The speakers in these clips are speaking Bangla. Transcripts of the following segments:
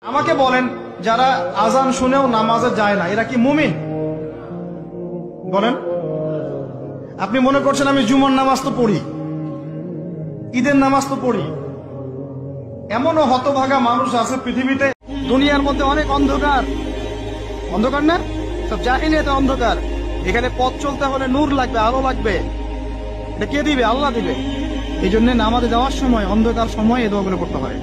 আমাকে বলেন, যারা আজান শুনেও নামাজে যায় না এরা কি মুমিন? বলেন। আপনি মনে করছেন আমি জুমার নামাজ তো পড়ি, ঈদের নামাজ তো পড়ি। এমনও হতভাগা মানুষ আছে পৃথিবীতে। দুনিয়ার মধ্যে অনেক অন্ধকার, অন্ধকার না সব জাহিলিয়াতে অন্ধকার। এখানে পথ চলতে হলে নূর লাগবে, আলো লাগবে। এটা কে দিবে? আল্লাহ দিবে। এই জন্য নামাজে যাওয়ার সময় অন্ধকার সময় এই দোয়াগুলো করতে হয়।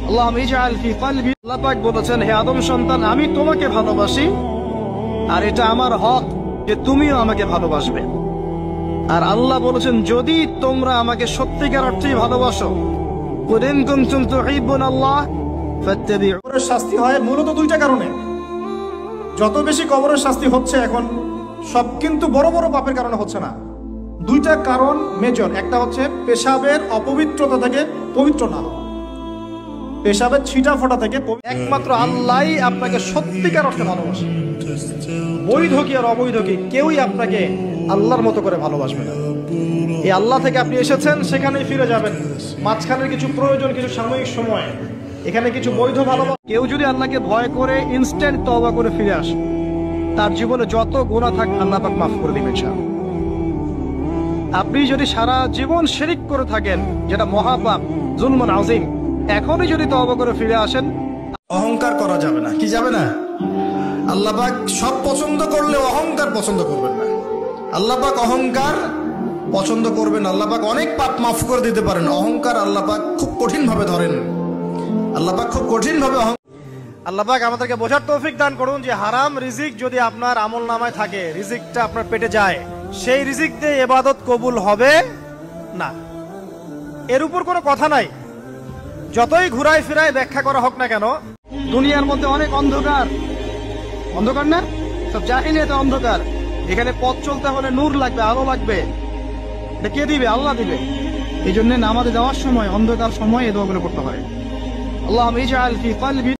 আল্লাহ পাক বলেছেন, হে আদম সন্তান, আমি তোমাকে ভালোবাসি আর এটা আমার হক যে তুমিও আমাকে ভালোবাসবে। আর আল্লাহ বলেছেন, যদি তোমরা আমাকে সত্যিকার অর্থেই ভালোবাসো, কবরের শাস্তি হয় মূলত দুইটা কারণে। যত বেশি কবরের শাস্তি হচ্ছে এখন, সব কিন্তু বড় বড় পাপের কারণে হচ্ছে না। দুইটা কারণ মেজর। একটা হচ্ছে পেশাবের অপবিত্রতা থেকে পবিত্র না হওয়া, পেশাবের ছিটা ফোটা থেকে। একমাত্র আল্লাহই আপনাকে সত্যিকার অর্থে ভালোবাসে। বৈধ কি আর অবৈধ কি, কেউই আপনাকে আল্লাহর মতো করে ভালোবাসবে না। এই আল্লাহ থেকে আপনি এসেছেন, সেখানেই ফিরে যাবেন। মাঝখানে কিছু প্রয়োজন, কিছু সাময়িক সময়, এখানে কিছু বৈধ ভালোবাসা। কেউ যদি আল্লাহকে ভয় করে ইনস্ট্যান্ট তওবা করে ফিরে আসে, তার জীবনে যত গুনাহ থাক আল্লাহ পাক মাফ করে দিবেন। আপনি যদি সারা জীবন শিরক করে থাকেন, যেটা মহাপাপ, জুলমুন আযীম, এখনই যদি তওবা করে ফিরে আসেন। অহংকার করা যাবে না। কি যাবে না? আল্লাহ পাক সব পছন্দ করলে অহংকার পছন্দ করবেন না। আল্লাহ পাক অহংকার পছন্দ করবেন। আল্লাহ পাক অনেক পাপ মাফ করে দিতে পারেন। অহংকার আল্লাহ পাক খুব কঠিন ভাবে ধরেন। আল্লাহ পাক খুব কঠিন ভাবে। আল্লাহ পাক আমাদেরকে বোঝার তৌফিক দান করুন যে হারাম রিজিক যদি আপনার আমল নামায় থাকে, রিজিকটা আপনার পেটে যায়, সেই রিজিক দিয়ে ইবাদত কবুল হবে না। এর উপর কোনো কথা নাই। যতই ঘুরায় ফিরায় ব্যাখ্যা করা হোক না কেন, দুনিয়ার মধ্যে অনেক অন্ধকার, অন্ধকার না সব জাহিলিয়াতে অন্ধকার। এখানে পথ চলতে হলে নূর লাগবে, আলো লাগবে। এটা কে দিবে? আল্লাহ দিবে। এই জন্য নামাজে যাওয়ার সময় অন্ধকার সময় এই দোয়াগুলো করতে হয়। আল্লাহুম্মা ইজআল ফি কলবি